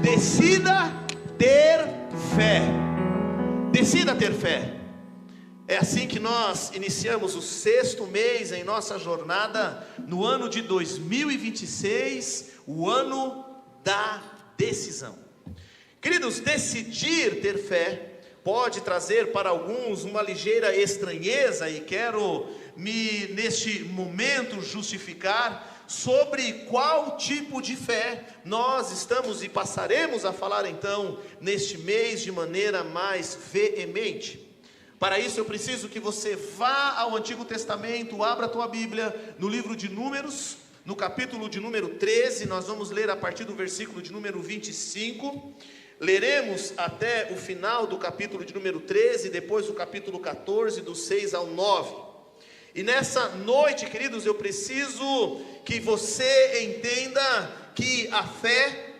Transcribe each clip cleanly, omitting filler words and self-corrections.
Decida ter fé. Decida ter fé. É assim que nós iniciamos o 6º mês em nossa jornada no ano de 2026, o ano da decisão. Queridos, decidir ter fé pode trazer para alguns uma ligeira estranheza, e quero neste momento justificar sobre qual tipo de fé nós estamos e passaremos a falar então neste mês de maneira mais veemente. Para isso eu preciso que você vá ao Antigo Testamento, abra a tua Bíblia no livro de Números, no capítulo de número 13, nós vamos ler a partir do versículo de número 25, leremos até o final do capítulo de número 13, depois o capítulo 14, do 6 ao 9, e nessa noite, queridos, eu preciso que você entenda que a fé,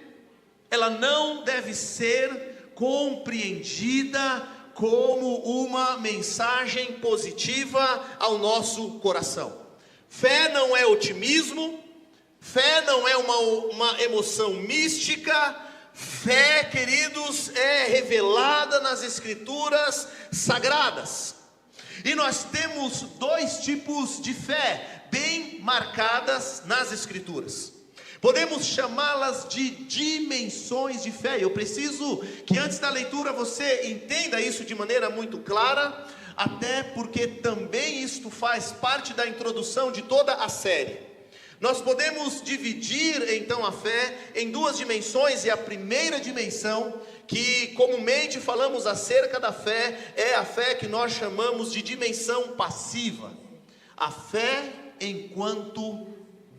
ela não deve ser compreendida como uma mensagem positiva ao nosso coração. Fé não é otimismo, fé não é uma emoção mística. Fé, queridos, é revelada nas Escrituras Sagradas. E nós temos 2 tipos de fé bem marcadas nas Escrituras. Podemos chamá-las de dimensões de fé. Eu preciso que antes da leitura você entenda isso de maneira muito clara, até porque também isto faz parte da introdução de toda a série. Nós podemos dividir então a fé em 2 dimensões, e a primeira dimensão, que comumente falamos acerca da fé, é a fé que nós chamamos de dimensão passiva. A fé enquanto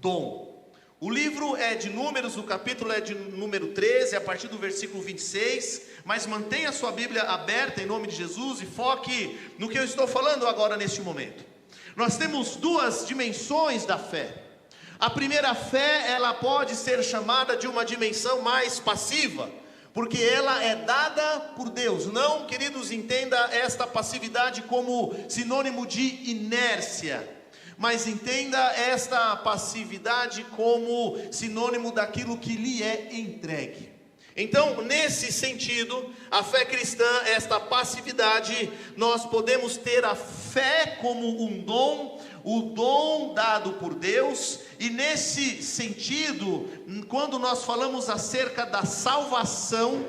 dom. O livro é de Números, o capítulo é de número 13, a partir do versículo 26, mas mantenha a sua Bíblia aberta em nome de Jesus e foque no que eu estou falando agora neste momento. Nós temos 2 dimensões da fé. A primeira fé, ela pode ser chamada de uma dimensão mais passiva, porque ela é dada por Deus. Não, queridos, entenda esta passividade como sinônimo de inércia, mas entenda esta passividade como sinônimo daquilo que lhe é entregue. Então, nesse sentido, a fé cristã, esta passividade, nós podemos ter a fé como um dom, o dom dado por Deus. E nesse sentido, quando nós falamos acerca da salvação,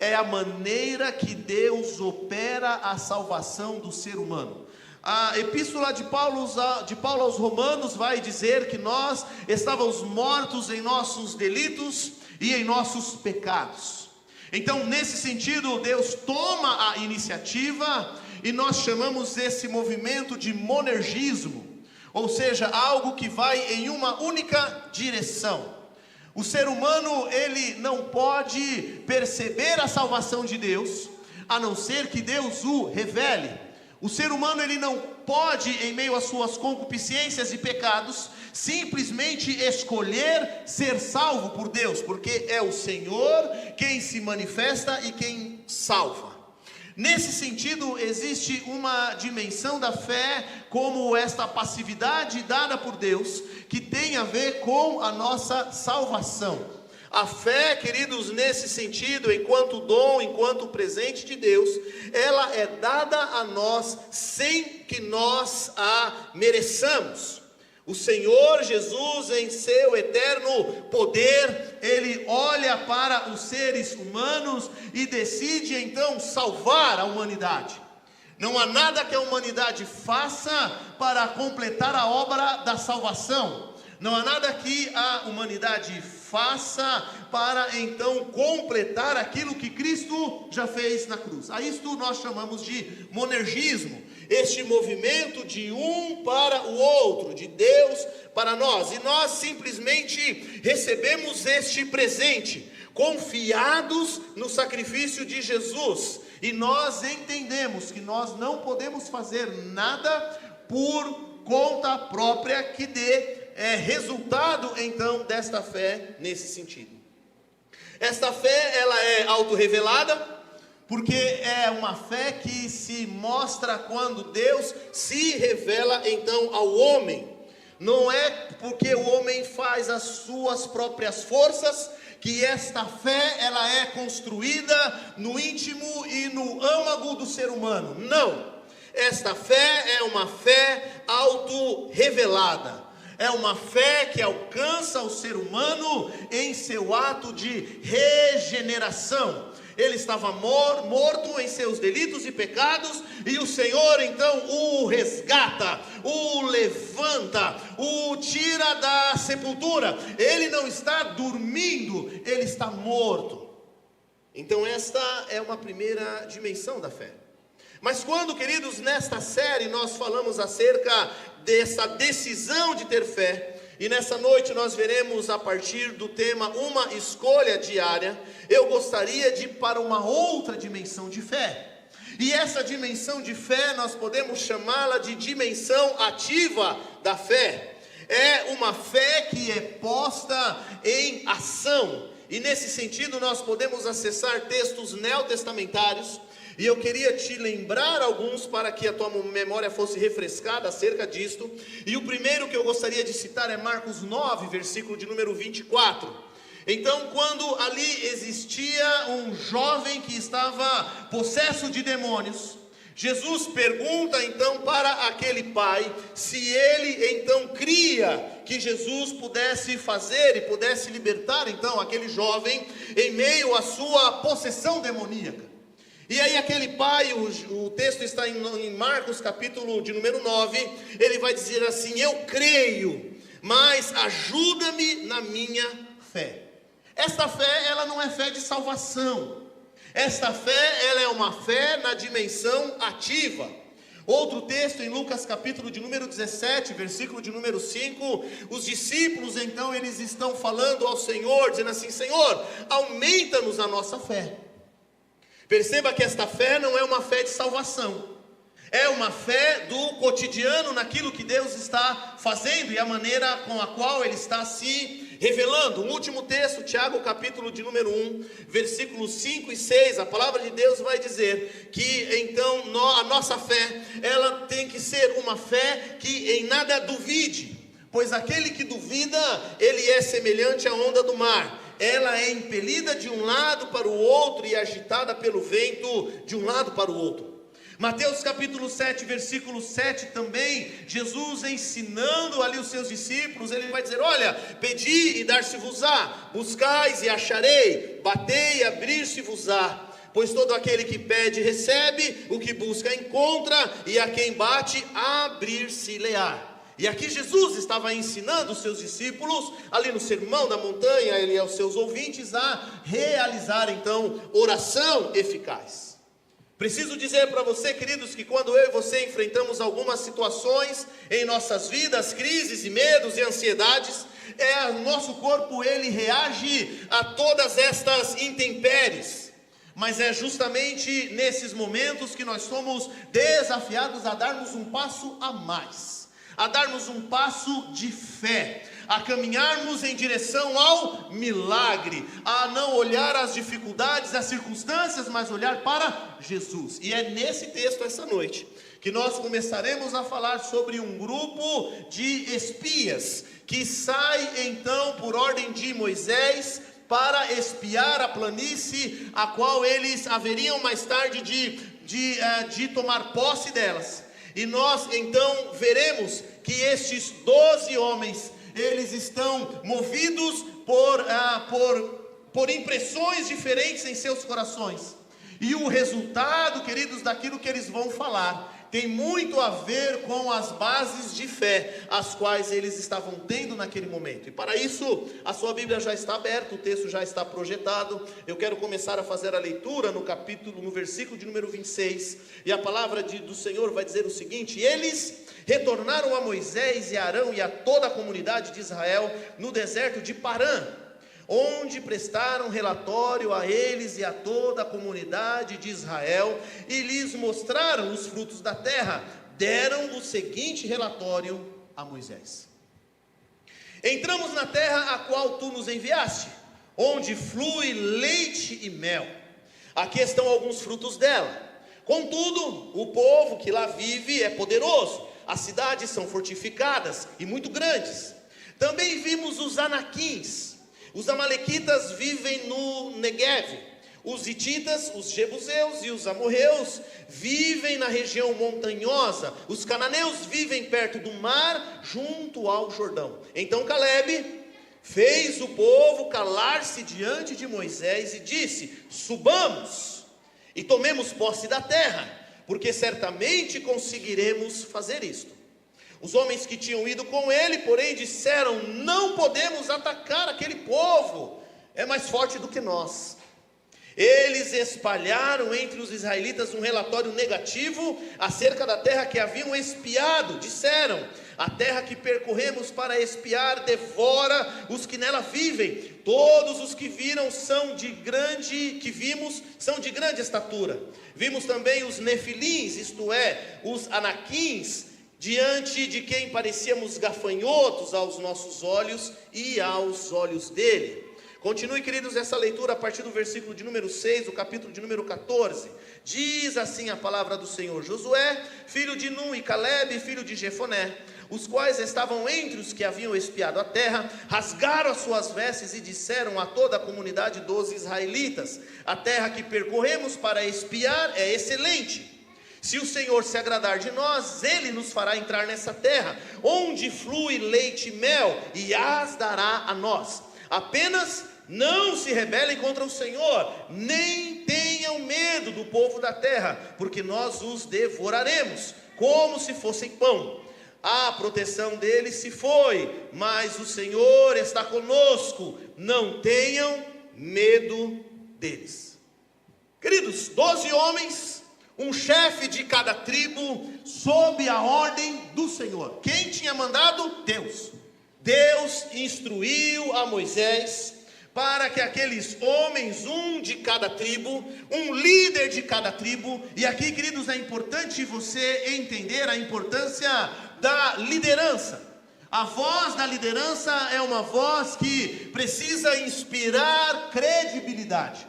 é a maneira que Deus opera a salvação do ser humano. A epístola de Paulo aos Romanos vai dizer que nós estávamos mortos em nossos delitos e em nossos pecados. Então, nesse sentido, Deus toma a iniciativa, e nós chamamos esse movimento de monergismo, ou seja, algo que vai em uma única direção. O ser humano, ele não pode perceber a salvação de Deus, a não ser que Deus o revele. O ser humano, ele não pode, em meio às suas concupiscências e pecados, simplesmente escolher ser salvo por Deus, porque é o Senhor quem se manifesta e quem salva. Nesse sentido, existe uma dimensão da fé, como esta passividade dada por Deus, que tem a ver com a nossa salvação. A fé, queridos, nesse sentido, enquanto dom, enquanto presente de Deus, ela é dada a nós sem que nós a mereçamos. O Senhor Jesus, em seu eterno poder, Ele olha para os seres humanos e decide então salvar a humanidade. Não há nada que a humanidade faça para completar a obra da salvação. Não há nada que a humanidade faça para então completar aquilo que Cristo já fez na cruz. A isto nós chamamos de monergismo, este movimento de um para o outro, de Deus para nós, e nós simplesmente recebemos este presente, confiados no sacrifício de Jesus, e nós entendemos que nós não podemos fazer nada por conta própria que dê resultado então desta fé nesse sentido. Esta fé, ela é autorrevelada, porque é uma fé que se mostra quando Deus se revela então ao homem. Não é porque o homem faz as suas próprias forças que esta fé ela é construída no íntimo e no âmago do ser humano. Não, esta fé é uma fé auto-revelada, é uma fé que alcança o ser humano em seu ato de regeneração. Ele estava morto em seus delitos e pecados, e o Senhor então o resgata, o levanta, o tira da sepultura. Ele não está dormindo, ele está morto. Então esta é uma primeira dimensão da fé. Mas quando, queridos, nesta série nós falamos acerca dessa decisão de ter fé, e nessa noite nós veremos a partir do tema uma escolha diária, eu gostaria de ir para uma outra dimensão de fé. E essa dimensão de fé nós podemos chamá-la de dimensão ativa da fé. É uma fé que é posta em ação. E nesse sentido nós podemos acessar textos neotestamentários. E eu queria te lembrar alguns para que a tua memória fosse refrescada acerca disto. E o primeiro que eu gostaria de citar é Marcos 9, versículo de número 24. Então, quando ali existia um jovem que estava possesso de demônios, Jesus pergunta então para aquele pai se ele então cria que Jesus pudesse fazer e pudesse libertar então aquele jovem em meio à sua possessão demoníaca. E aí aquele pai, o texto está em Marcos capítulo de número 9, ele vai dizer assim: eu creio, mas ajuda-me na minha fé. Esta fé, ela não é fé de salvação. Esta fé, ela é uma fé na dimensão ativa. Outro texto em Lucas capítulo de número 17, versículo de número 5, os discípulos então eles estão falando ao Senhor, dizendo assim: Senhor, aumenta-nos a nossa fé. Perceba que esta fé não é uma fé de salvação, é uma fé do cotidiano naquilo que Deus está fazendo e a maneira com a qual Ele está se revelando. O último texto, Tiago capítulo de número 1, versículos 5 e 6, a palavra de Deus vai dizer que então a nossa fé, ela tem que ser uma fé que em nada duvide, pois aquele que duvida, ele é semelhante à onda do mar. Ela é impelida de um lado para o outro e agitada pelo vento de um lado para o outro. Mateus capítulo 7, versículo 7 também, Jesus ensinando ali os seus discípulos, ele vai dizer: olha, pedi e dar-se-vos-á, buscais e acharei, batei e abrir-se-vos-á. Pois todo aquele que pede recebe, o que busca encontra, e a quem bate abrir-se-lhe-á. E aqui Jesus estava ensinando os seus discípulos, ali no sermão da montanha, ele aos seus ouvintes, a realizar então oração eficaz. Preciso dizer para você, queridos, que quando eu e você enfrentamos algumas situações em nossas vidas, crises e medos e ansiedades, nosso corpo ele reage a todas estas intempéries. Mas é justamente nesses momentos que nós somos desafiados a darmos um passo a mais, a darmos um passo de fé, a caminharmos em direção ao milagre, a não olhar as dificuldades, as circunstâncias, mas olhar para Jesus. E é nesse texto essa noite que nós começaremos a falar sobre um grupo de espias que sai então por ordem de Moisés para espiar a planície, a qual eles haveriam mais tarde de tomar posse delas. E nós então veremos que estes 12 homens, eles estão movidos por impressões diferentes em seus corações. E o resultado, queridos, daquilo que eles vão falar, tem muito a ver com as bases de fé, as quais eles estavam tendo naquele momento. E para isso, a sua Bíblia já está aberta, o texto já está projetado. Eu quero começar a fazer a leitura no versículo de número 26. E a palavra do Senhor vai dizer o seguinte: eles retornaram a Moisés e a Arão e a toda a comunidade de Israel no deserto de Parã, onde prestaram relatório a eles e a toda a comunidade de Israel, e lhes mostraram os frutos da terra. Deram o seguinte relatório a Moisés: entramos na terra a qual tu nos enviaste, onde flui leite e mel. Aqui estão alguns frutos dela. Contudo, o povo que lá vive é poderoso, as cidades são fortificadas e muito grandes. Também vimos os anaquins, Os amalequitas vivem no Negueve. Os hititas, os jebuseus e os amorreus vivem na região montanhosa. Os cananeus vivem perto do mar, junto ao Jordão. Então Calebe fez o povo calar-se diante de Moisés e disse: subamos e tomemos posse da terra, porque certamente conseguiremos fazer isto. Os homens que tinham ido com ele, porém, disseram: não podemos atacar aquele povo, é mais forte do que nós. Eles espalharam entre os israelitas um relatório negativo acerca da terra que haviam espiado. Disseram: a terra que percorremos para espiar devora os que nela vivem. Todos os que vimos são de grande estatura. Vimos também os nefilins, isto é, os anaquins, diante de quem parecíamos gafanhotos aos nossos olhos e aos olhos dele. Continue, queridos, essa leitura a partir do versículo de número 6, do capítulo de número 14. Diz assim a palavra do Senhor: Josué, filho de Nun, e Calebe, filho de Jefoné, os quais estavam entre os que haviam espiado a terra, rasgaram as suas vestes e disseram a toda a comunidade dos israelitas: a terra que percorremos para espiar é excelente. Se o Senhor se agradar de nós, Ele nos fará entrar nessa terra, onde flui leite e mel, e as dará a nós. Apenas não se rebelem contra o Senhor, nem tenham medo do povo da terra, porque nós os devoraremos, como se fossem pão. A proteção deles se foi, mas o Senhor está conosco, não tenham medo deles. Queridos, 12 homens, um chefe de cada tribo, sob a ordem do Senhor. Quem tinha mandado? Deus. Deus instruiu a Moisés para que aqueles homens, um de cada tribo, um líder de cada tribo, e aqui, queridos, é importante você entender a importância da liderança. A voz da liderança é uma voz que precisa inspirar credibilidade.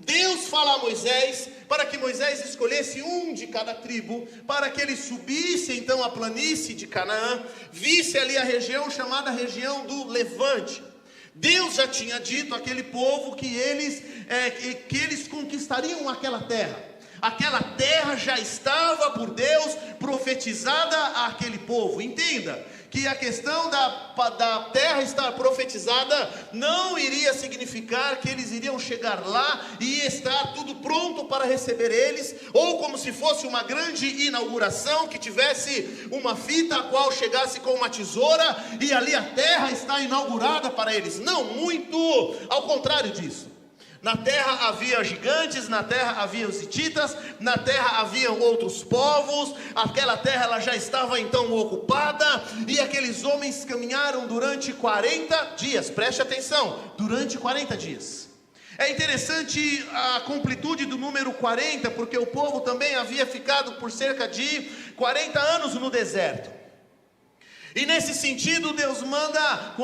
Deus fala a Moisés para que Moisés escolhesse um de cada tribo, para que ele subisse então a planície de Canaã, visse ali a região chamada região do Levante. Deus já tinha dito àquele povo que eles conquistariam aquela terra. Aquela terra já estava por Deus profetizada àquele povo. Entenda que a questão da terra estar profetizada não iria significar que eles iriam chegar lá e estar tudo pronto para receber eles, ou como se fosse uma grande inauguração, que tivesse uma fita a qual chegasse com uma tesoura e ali a terra está inaugurada para eles. Não, muito ao contrário disso. Na terra havia gigantes, na terra havia os hititas, na terra haviam outros povos. Aquela terra ela já estava então ocupada, e aqueles homens caminharam durante 40 dias, preste atenção, durante 40 dias. É interessante a completude do número 40, porque o povo também havia ficado por cerca de 40 anos no deserto. E nesse sentido Deus manda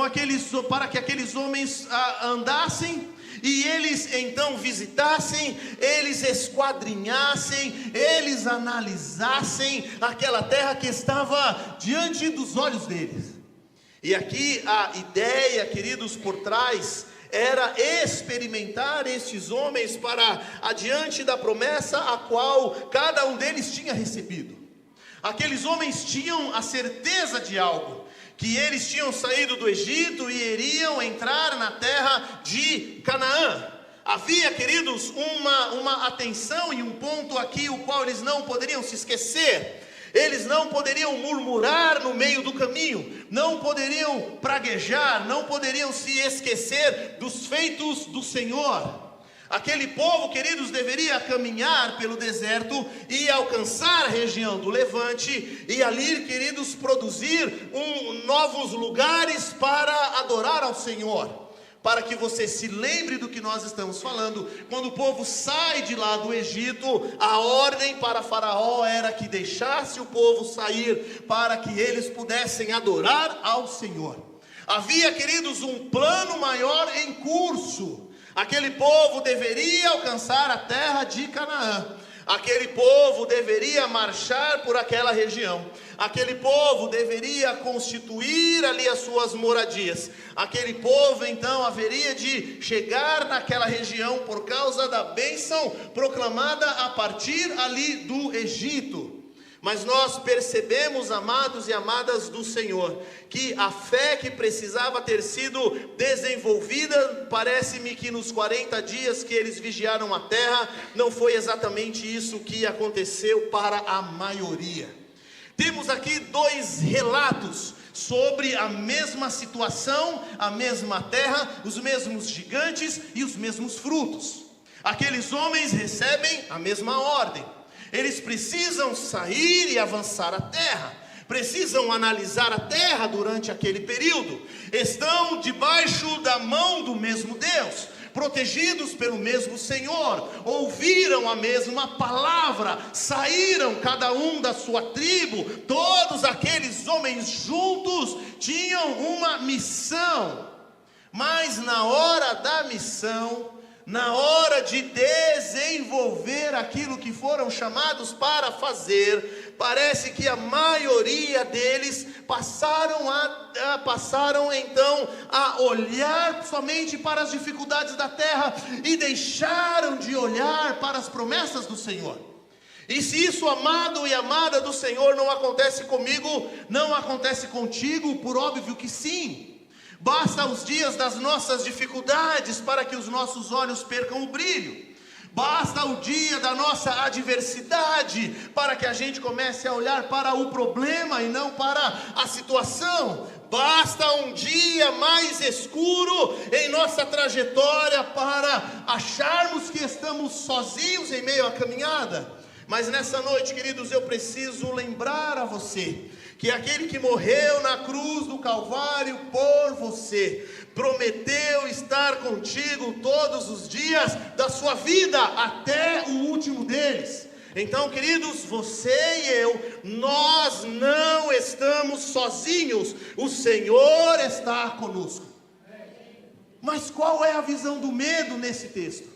para que aqueles homens andassem, e eles então visitassem, eles esquadrinhassem, eles analisassem aquela terra que estava diante dos olhos deles. E aqui a ideia, queridos, por trás era experimentar estes homens para adiante da promessa a qual cada um deles tinha recebido. Aqueles homens tinham a certeza de algo, que eles tinham saído do Egito e iriam entrar na terra de Canaã. Havia, queridos, uma atenção e um ponto aqui o qual eles não poderiam se esquecer. Eles não poderiam murmurar no meio do caminho, não poderiam praguejar, não poderiam se esquecer dos feitos do Senhor. Aquele povo, queridos, deveria caminhar pelo deserto e alcançar a região do Levante, e ali, queridos, produzir novos lugares para adorar ao Senhor. Para que você se lembre do que nós estamos falando, quando o povo sai de lá do Egito, a ordem para Faraó era que deixasse o povo sair, para que eles pudessem adorar ao Senhor. Havia, queridos, um plano maior em curso. Aquele povo deveria alcançar a terra de Canaã. Aquele povo deveria marchar por aquela região. Aquele povo deveria constituir ali as suas moradias. Aquele povo então haveria de chegar naquela região por causa da bênção proclamada a partir ali do Egito. Mas nós percebemos, amados e amadas do Senhor, que a fé que precisava ter sido desenvolvida, parece-me que nos 40 dias que eles vigiaram a terra, não foi exatamente isso que aconteceu para a maioria. Temos aqui dois relatos sobre a mesma situação, a mesma terra, os mesmos gigantes e os mesmos frutos. Aqueles homens recebem a mesma ordem. Eles precisam sair e avançar a terra, precisam analisar a terra durante aquele período, estão debaixo da mão do mesmo Deus, protegidos pelo mesmo Senhor, ouviram a mesma palavra, saíram cada um da sua tribo, todos aqueles homens juntos tinham uma missão, mas na hora da missão, na hora de desenvolver aquilo que foram chamados para fazer, parece que a maioria deles passaram então a olhar somente para as dificuldades da terra e deixaram de olhar para as promessas do Senhor. E se isso, amado e amada do Senhor, não acontece comigo, não acontece contigo, por óbvio que sim. Basta os dias das nossas dificuldades para que os nossos olhos percam o brilho. Basta o dia da nossa adversidade para que a gente comece a olhar para o problema e não para a situação. Basta um dia mais escuro em nossa trajetória para acharmos que estamos sozinhos em meio à caminhada. Mas nessa noite, queridos, eu preciso lembrar a você que aquele que morreu na cruz do Calvário por você, prometeu estar contigo todos os dias da sua vida, até o último deles. Então, queridos, você e eu, nós não estamos sozinhos, o Senhor está conosco. Mas qual é a visão do medo nesse texto?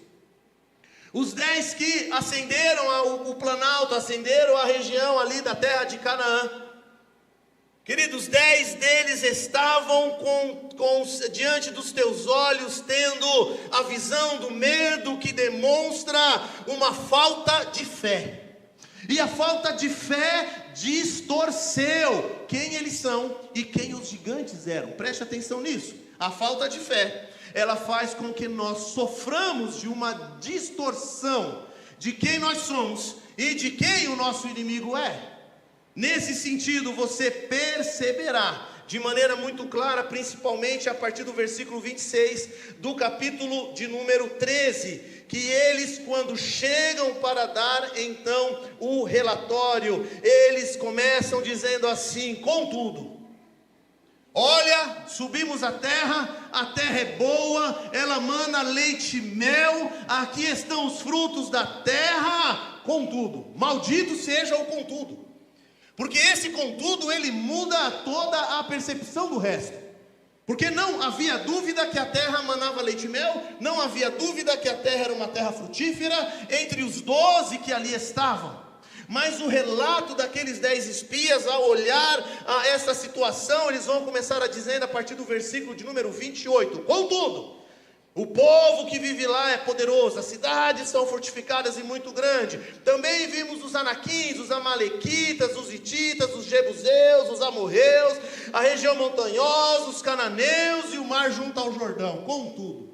Os 10 que ascenderam o planalto, ascenderam a região ali da terra de Canaã, queridos, 10 deles estavam diante dos teus olhos, tendo a visão do medo que demonstra uma falta de fé. E a falta de fé distorceu quem eles são e quem os gigantes eram. Preste atenção nisso. A falta de fé, ela faz com que nós soframos de uma distorção de quem nós somos e de quem o nosso inimigo é. Nesse sentido, você perceberá de maneira muito clara, principalmente a partir do versículo 26 do capítulo de número 13, que eles, quando chegam para dar então o relatório, eles começam dizendo assim: contudo, olha, subimos a terra é boa, ela mana leite e mel, aqui estão os frutos da terra, contudo, maldito seja o contudo. Porque esse contudo, ele muda toda a percepção do resto. Porque não havia dúvida que a terra manava leite e mel, não havia dúvida que a terra era uma terra frutífera, entre os 12 que ali estavam. Mas o relato daqueles 10 espias, ao olhar a essa situação, eles vão começar a dizer a partir do versículo de número 28, contudo, o povo que vive lá é poderoso, as cidades são fortificadas e muito grandes. Também vimos os anaquins, os amalequitas, os hititas, os jebuseus, os amorreus, a região montanhosa, os cananeus e o mar junto ao Jordão. Contudo,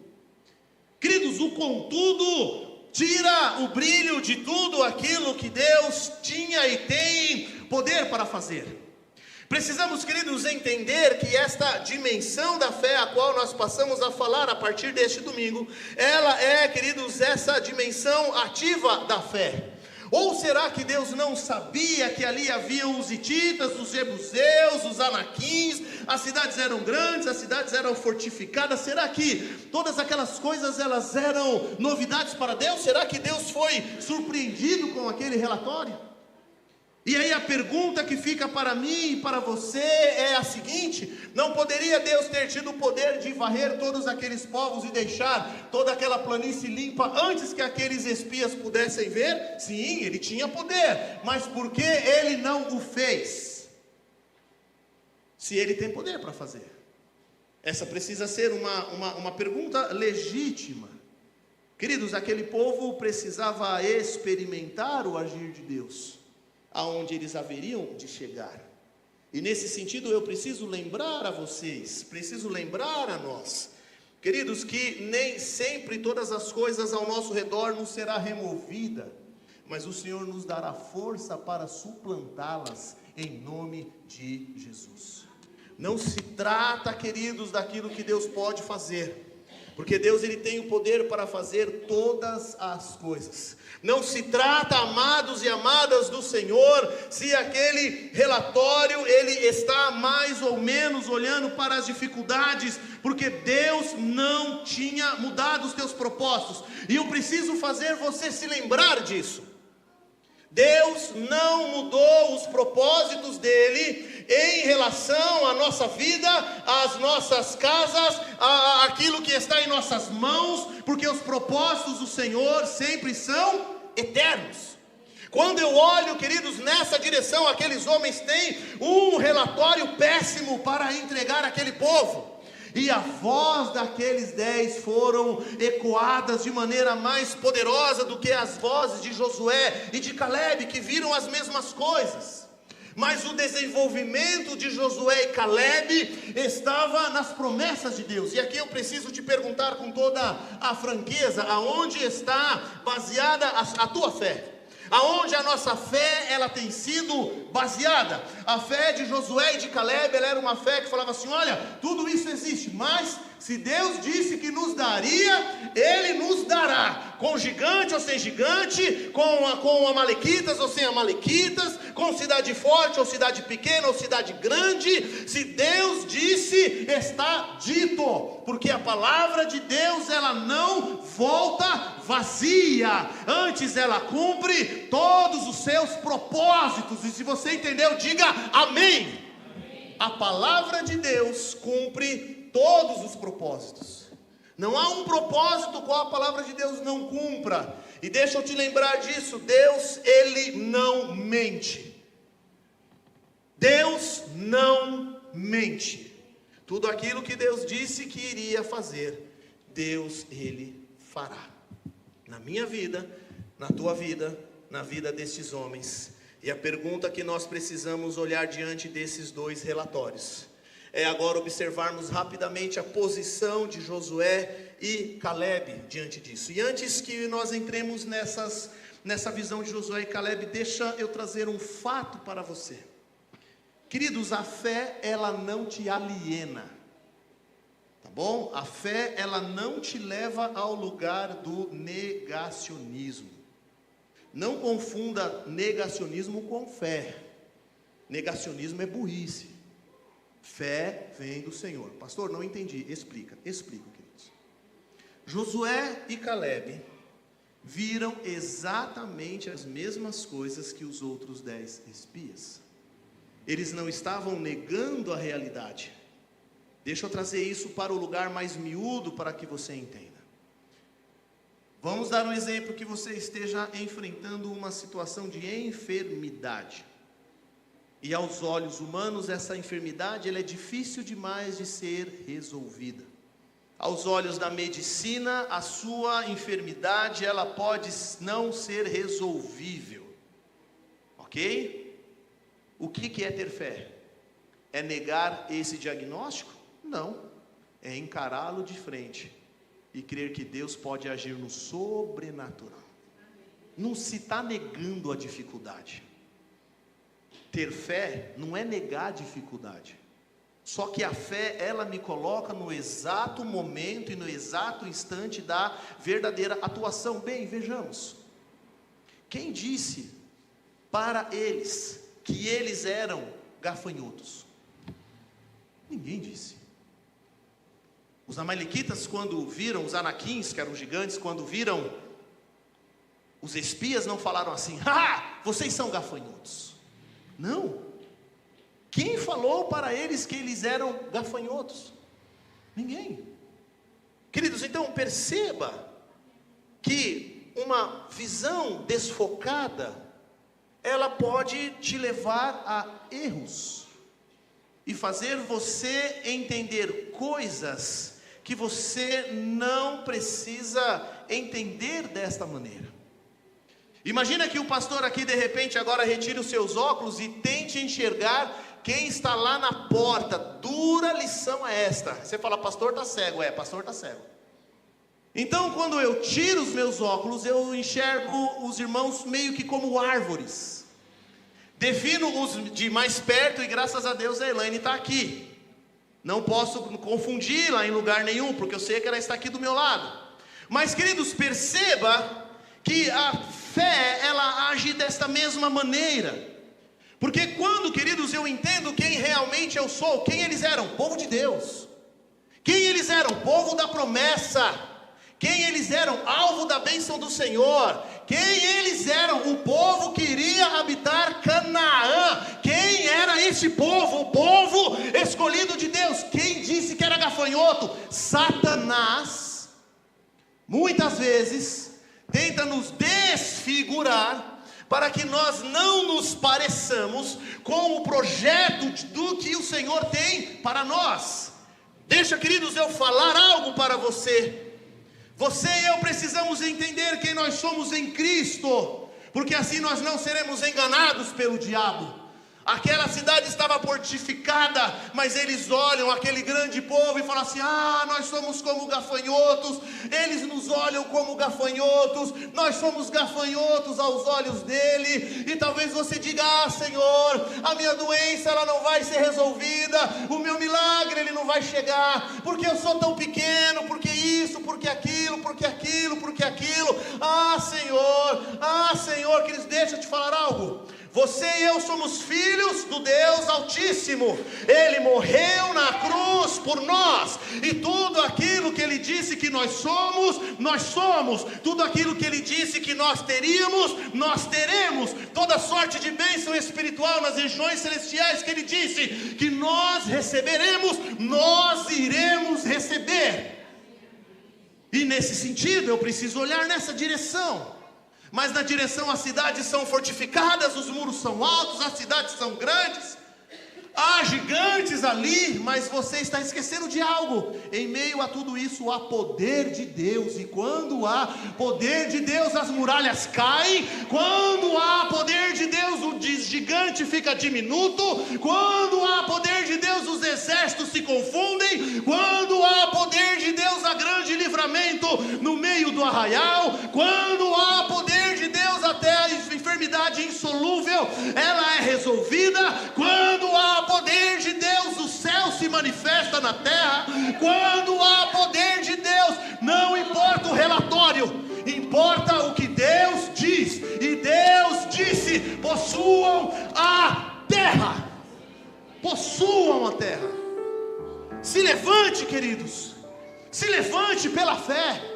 queridos, o contudo tira o brilho de tudo aquilo que Deus tinha e tem poder para fazer. Precisamos, queridos, entender que esta dimensão da fé, a qual nós passamos a falar a partir deste domingo, ela é, queridos, essa dimensão ativa da fé. Ou será que Deus não sabia que ali haviam os hititas, os jebuseus, os anaquins, as cidades eram grandes, as cidades eram fortificadas? Será que todas aquelas coisas elas eram novidades para Deus? Será que Deus foi surpreendido com aquele relatório? E aí a pergunta que fica para mim e para você é a seguinte: não poderia Deus ter tido o poder de varrer todos aqueles povos e deixar toda aquela planície limpa antes que aqueles espias pudessem ver? Sim, ele tinha poder, mas por que ele não o fez? Se ele tem poder para fazer. Essa precisa ser uma pergunta legítima. Queridos, aquele povo precisava experimentar o agir de Deus, aonde eles haveriam de chegar. E nesse sentido eu preciso lembrar a vocês, preciso lembrar a nós, queridos, que nem sempre todas as coisas ao nosso redor nos será removida, mas o Senhor nos dará força para suplantá-las em nome de Jesus. Não se trata, queridos, daquilo que Deus pode fazer, porque Deus ele tem o poder para fazer todas as coisas. Não se trata, amados e amadas do Senhor, se aquele relatório ele está mais ou menos olhando para as dificuldades, porque Deus não tinha mudado os teus propósitos. E eu preciso fazer você se lembrar disso. Deus não mudou os propósitos dele em relação à nossa vida, às nossas casas, àquilo que está em nossas mãos, porque os propósitos do Senhor sempre são eternos. Quando eu olho, queridos, nessa direção, aqueles homens têm um relatório péssimo para entregar àquele povo. E a voz daqueles 10 foram ecoadas de maneira mais poderosa do que as vozes de Josué e de Caleb, que viram as mesmas coisas. Mas o desenvolvimento de Josué e Caleb estava nas promessas de Deus. E aqui eu preciso te perguntar com toda a franqueza: aonde está baseada a tua fé? Aonde a nossa fé ela tem sido baseada? A fé de Josué e de Caleb, ela era uma fé que falava assim: olha, tudo isso existe, mas se Deus disse que nos daria, Ele nos dará, com gigante ou sem gigante, com amalequitas ou sem amalequitas, com cidade forte ou cidade pequena ou cidade grande. Se Deus disse, está dito, porque a palavra de Deus ela não volta vazia, antes ela cumpre todos os seus propósitos. E se você entendeu, diga amém. Amém. A palavra de Deus cumpre todos os propósitos. Não há um propósito qual a palavra de Deus não cumpra. E deixa eu te lembrar disso: Deus, Ele não mente. Deus não mente. Tudo aquilo que Deus disse que iria fazer, Deus, Ele fará. Na minha vida, na tua vida, na vida destes homens. E a pergunta que nós precisamos olhar diante desses dois relatórios é agora observarmos rapidamente a posição de Josué e Caleb diante disso. E antes que nós entremos nessa visão de Josué e Caleb, deixa eu trazer um fato para você. Queridos, a fé ela não te aliena, tá bom? A fé ela não te leva ao lugar do negacionismo. Não confunda negacionismo com fé. Negacionismo é burrice. Fé vem do Senhor. Pastor, não entendi. Explico, queridos. Josué e Caleb viram exatamente as mesmas coisas que os outros 10 espias. Eles não estavam negando a realidade. Deixa eu trazer isso para o lugar mais miúdo para que você entenda. Vamos dar um exemplo que você esteja enfrentando uma situação de enfermidade. E aos olhos humanos essa enfermidade ela é difícil demais de ser resolvida. Aos olhos da medicina, a sua enfermidade ela pode não ser resolvível. Ok? O que é ter fé? É negar esse diagnóstico? Não. É encará-lo de frente e crer que Deus pode agir no sobrenatural. Não se está negando a dificuldade. Ter fé não é negar a dificuldade. Só que a fé, ela me coloca no exato momento e no exato instante da verdadeira atuação. Bem, vejamos. Quem disse para eles que eles eram gafanhotos? Ninguém disse. Os amalequitas, quando viram os anaquins, que eram gigantes, quando viram os espias, não falaram assim: ah, vocês são gafanhotos. Não. Quem falou para eles que eles eram gafanhotos? Ninguém. Queridos, então perceba que uma visão desfocada, ela pode te levar a erros e fazer você entender coisas que você não precisa entender desta maneira. Imagina que o pastor aqui de repente agora retire os seus óculos e tente enxergar quem está lá na porta. Dura lição é esta. Você fala, pastor está cego. Pastor está cego. Então quando eu tiro os meus óculos, eu enxergo os irmãos meio que como árvores. Defino os de mais perto e graças a Deus a Elaine está aqui. Não posso confundi-la em lugar nenhum, porque eu sei que ela está aqui do meu lado. Mas queridos, perceba que a fé, ela age desta mesma maneira. Porque quando, queridos, eu entendo quem realmente eu sou, quem eles eram? Povo de Deus. Quem eles eram? Povo da promessa. Quem eles eram? Alvo da bênção do Senhor. Quem eles eram? O povo que iria habitar Canaã. Quem era esse povo? O povo escolhido de Deus. Quem disse que era gafanhoto? Satanás. Muitas vezes tenta nos desfigurar para que nós não nos pareçamos com o projeto do que o Senhor tem para nós. Deixa, queridos, eu falar algo para você. Você e eu precisamos entender quem nós somos em Cristo, porque assim nós não seremos enganados pelo diabo. Aquela cidade estava fortificada, mas eles olham aquele grande povo e falam assim: nós somos como gafanhotos. Eles nos olham como gafanhotos, nós somos gafanhotos aos olhos dele. E talvez você diga: Senhor, a minha doença ela não vai ser resolvida, o meu milagre ele não vai chegar, porque eu sou tão pequeno, porque isso, porque aquilo, porque aquilo, porque aquilo. Senhor, queridos, deixa eu te falar algo. Você e eu somos filhos do Deus Altíssimo. Ele morreu na cruz por nós. E tudo aquilo que Ele disse que nós somos. Tudo aquilo que Ele disse que nós teríamos, nós teremos. Toda sorte de bênção espiritual nas regiões celestiais que Ele disse que nós receberemos, nós iremos receber. E nesse sentido eu preciso olhar nessa direção. Mas na direção, as cidades são fortificadas, os muros são altos, as cidades são grandes, há gigantes ali, mas você está esquecendo de algo. Em meio a tudo isso há poder de Deus, e quando há poder de Deus as muralhas caem, quando há poder de Deus o gigante fica diminuto, quando há poder de Deus os exércitos se confundem, quando há poder de Deus há grande livramento no meio do arraial, quando há poder de Deus até a enfermidade insolúvel ela é resolvida, quando há poder de Deus o céu se manifesta na terra, quando há poder de Deus não importa o relatório, importa o que Deus diz. E Deus disse: possuam a terra. Possuam a terra. Se levante, queridos, se levante pela fé.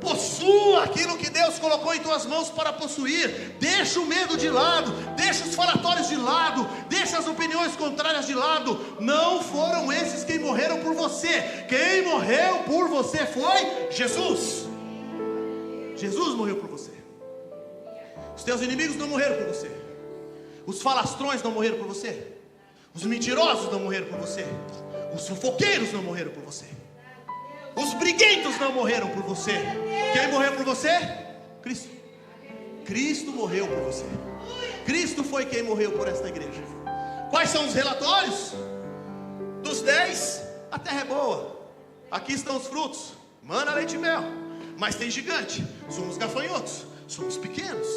Possua aquilo que Deus colocou em tuas mãos para possuir. Deixa o medo de lado, deixa os falatórios de lado, deixa as opiniões contrárias de lado. Não foram esses quem morreram por você. Quem morreu por você foi Jesus. Jesus morreu por você. Os teus inimigos não morreram por você. Os falastrões não morreram por você. Os mentirosos não morreram por você. Os fofoqueiros não morreram por você. Os briguentos não morreram por você. Quem morreu por você? Cristo. Cristo morreu por você. Cristo foi quem morreu por esta igreja. Quais são os relatórios? Dos 10, a terra é boa. Aqui estão os frutos, mana, leite e mel. Mas tem gigante. Somos gafanhotos, somos pequenos.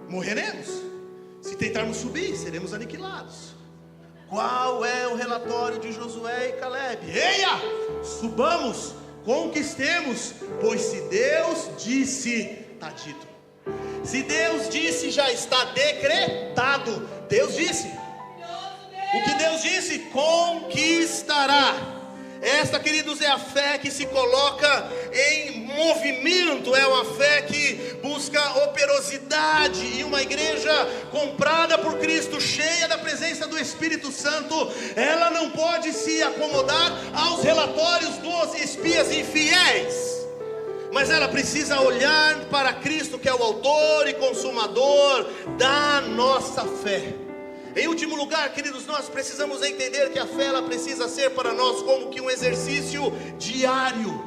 Morreremos. Se tentarmos subir, seremos aniquilados. Qual é o relatório de Josué e Caleb? Eia, subamos, conquistemos, pois se Deus disse, está dito. Se Deus disse, já está decretado. Deus disse. O que Deus disse, conquistará. Esta, queridos, é a fé que se coloca em movimento, é uma fé que busca operosidade. E uma igreja comprada por Cristo, cheia da presença do Espírito Santo, ela não pode se acomodar aos relatórios dos espias infiéis, mas ela precisa olhar para Cristo, que é o autor e consumador da nossa fé. Em último lugar, queridos, nós precisamos entender que a fé, ela precisa ser para nós como que um exercício diário,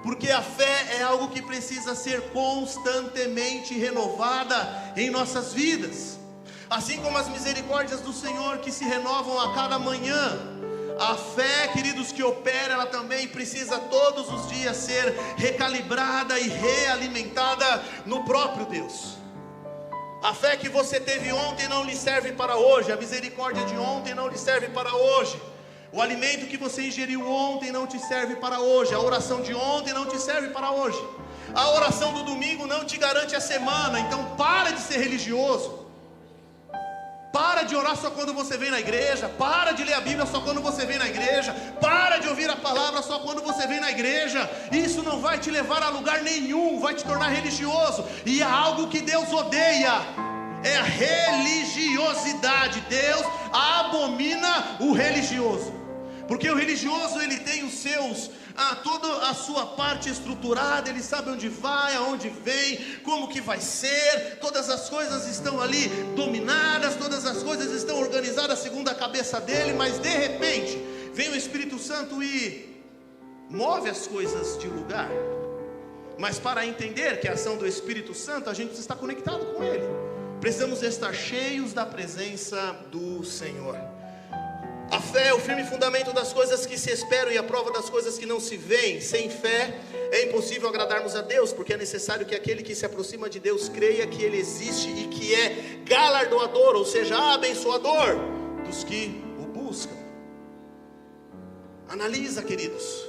porque a fé é algo que precisa ser constantemente renovada em nossas vidas, assim como as misericórdias do Senhor que se renovam a cada manhã. A fé, queridos, que opera, ela também precisa todos os dias ser recalibrada e realimentada no próprio Deus. A fé que você teve ontem não lhe serve para hoje, a misericórdia de ontem não lhe serve para hoje, o alimento que você ingeriu ontem não te serve para hoje, a oração de ontem não te serve para hoje, a oração do domingo não te garante a semana. Então para de ser religioso, para de orar só quando você vem na igreja, para de ler a Bíblia só quando você vem na igreja, para de ouvir a palavra só quando você vem na igreja. Isso não vai te levar a lugar nenhum, vai te tornar religioso, e é algo que Deus odeia, é a religiosidade. Deus abomina o religioso, porque o religioso, ele tem os seus, toda a sua parte estruturada, ele sabe onde vai, aonde vem, como que vai ser, todas as coisas estão ali dominadas, todas as coisas estão organizadas segundo a cabeça dele, mas de repente, vem o Espírito Santo e move as coisas de lugar. Mas para entender que é a ação do Espírito Santo, a gente precisa estar conectado com ele, precisamos estar cheios da presença do Senhor. A fé é o firme fundamento das coisas que se esperam e a prova das coisas que não se veem. Sem fé é impossível agradarmos a Deus, porque é necessário que aquele que se aproxima de Deus creia que Ele existe e que é galardoador, ou seja, abençoador dos que o buscam. Analisa, queridos,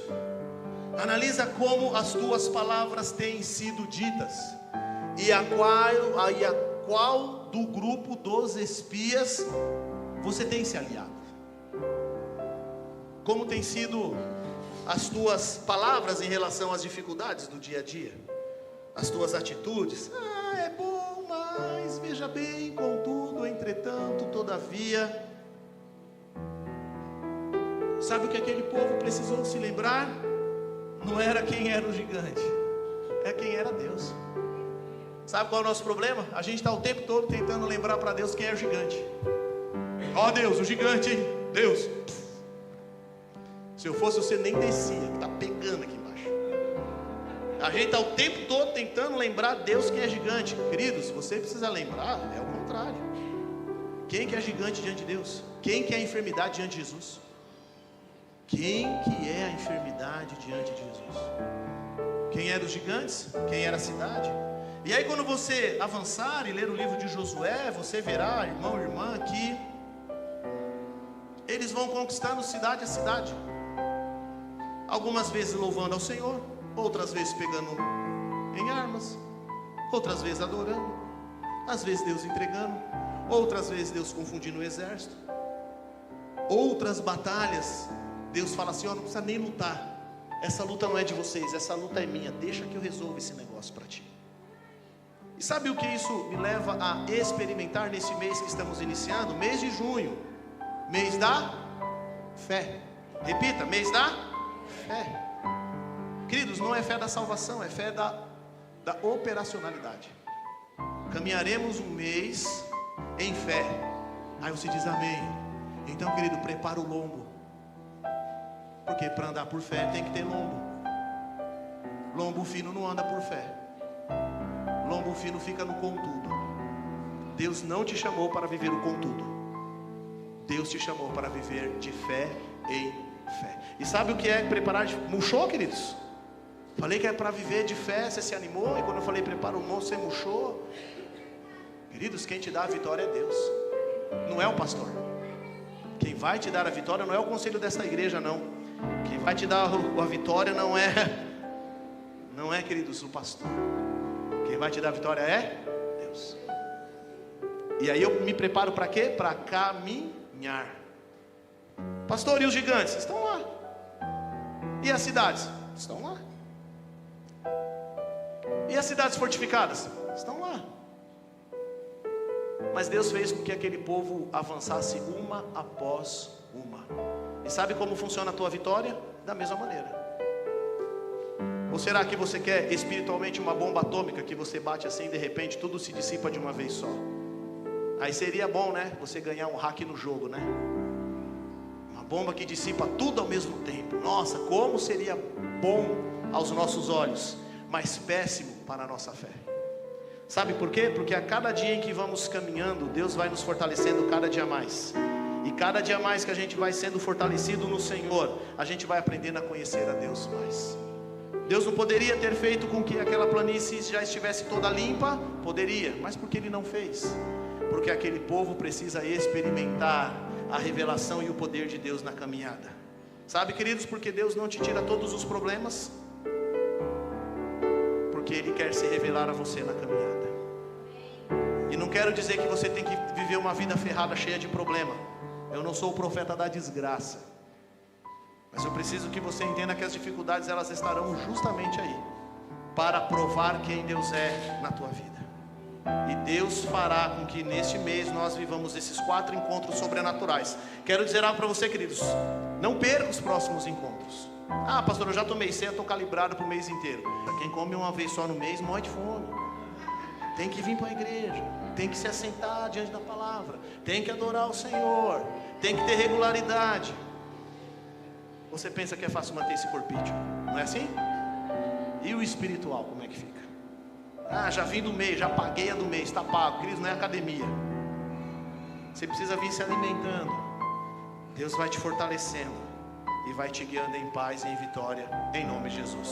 analisa como as tuas palavras têm sido ditas, e a qual do grupo dos espias você tem se aliado. Como tem sido as tuas palavras em relação às dificuldades do dia a dia? As tuas atitudes? É bom, mas veja bem, contudo, entretanto, todavia. Sabe o que aquele povo precisou se lembrar? Não era quem era o gigante, é quem era Deus. Sabe qual é o nosso problema? A gente está o tempo todo tentando lembrar para Deus quem é o gigante. Ó Deus, o gigante, hein? Deus. Se eu fosse você, nem descia, que está pegando aqui embaixo. A gente está o tempo todo tentando lembrar Deus quem é gigante. Queridos, você precisa lembrar, é o contrário. Quem que é gigante diante de Deus? Quem que é a enfermidade diante de Jesus? Quem que é a enfermidade diante de Jesus? Quem era os gigantes? Quem era a cidade? E aí quando você avançar e ler o livro de Josué, você verá, irmão e irmã, que eles vão conquistando cidade a cidade. Algumas vezes louvando ao Senhor, outras vezes pegando em armas, outras vezes adorando, às vezes Deus entregando, outras vezes Deus confundindo o exército. Outras batalhas, Deus fala assim: ó, não precisa nem lutar, essa luta não é de vocês, essa luta é minha, deixa que eu resolvo esse negócio para ti. E sabe o que isso me leva a experimentar nesse mês que estamos iniciando? Mês de junho, mês da fé. Repita, mês da fé. Queridos, não é fé da salvação, é fé da operacionalidade. Caminharemos um mês em fé. Aí você diz amém. Então, querido, prepara o lombo, porque para andar por fé tem que ter lombo. Lombo fino não anda por fé, lombo fino fica no contudo. Deus não te chamou para viver o contudo, Deus te chamou para viver de fé em fé. E sabe o que é preparar? Murchou, queridos? Falei que é para viver de fé, você se animou, e quando eu falei prepara o lombo, você murchou. Queridos, quem te dá a vitória é Deus, não é o pastor. Quem vai te dar a vitória não é o conselho desta igreja, não. Quem vai te dar a vitória não é, queridos, o pastor. Quem vai te dar a vitória é Deus. E aí eu me preparo para quê? Para caminhar. Pastor, e os gigantes? Estão lá. E as cidades? Estão lá. E as cidades fortificadas? Estão lá. Mas Deus fez com que aquele povo avançasse uma após uma. E sabe como funciona a tua vitória? Da mesma maneira. Ou será que você quer espiritualmente uma bomba atômica que você bate assim e de repente tudo se dissipa de uma vez só? Aí seria bom, né? Você ganhar um hack no jogo, né? Uma bomba que dissipa tudo ao mesmo tempo. Nossa, como seria bom aos nossos olhos, mas péssimo para a nossa fé. Sabe por quê? Porque a cada dia em que vamos caminhando, Deus vai nos fortalecendo cada dia mais. E cada dia mais que a gente vai sendo fortalecido no Senhor, a gente vai aprendendo a conhecer a Deus mais. Deus não poderia ter feito com que aquela planície já estivesse toda limpa? Poderia, mas por que Ele não fez? Porque aquele povo precisa experimentar a revelação e o poder de Deus na caminhada. Sabe, queridos, porque Deus não te tira todos os problemas? Porque Ele quer se revelar a você na caminhada. E não quero dizer que você tem que viver uma vida ferrada, cheia de problema. Eu não sou o profeta da desgraça. Mas eu preciso que você entenda que as dificuldades, elas estarão justamente aí, para provar quem Deus é na tua vida. E Deus fará com que neste mês nós vivamos esses 4 encontros sobrenaturais. Quero dizer algo para você, queridos: não perca os próximos encontros. Ah, pastor, eu já tomei ceia, estou calibrado para o mês inteiro. Quem come uma vez só no mês morre de fome. Tem que vir para a igreja, tem que se assentar diante da palavra, tem que adorar o Senhor, tem que ter regularidade. Você pensa que é fácil manter esse corpício? Não é assim? E o espiritual, como é que fica? Ah, já vim do mês, já paguei a do mês, está pago. Queridos, não é academia. Você precisa vir se alimentando. Deus vai te fortalecendo e vai te guiando em paz e em vitória, em nome de Jesus.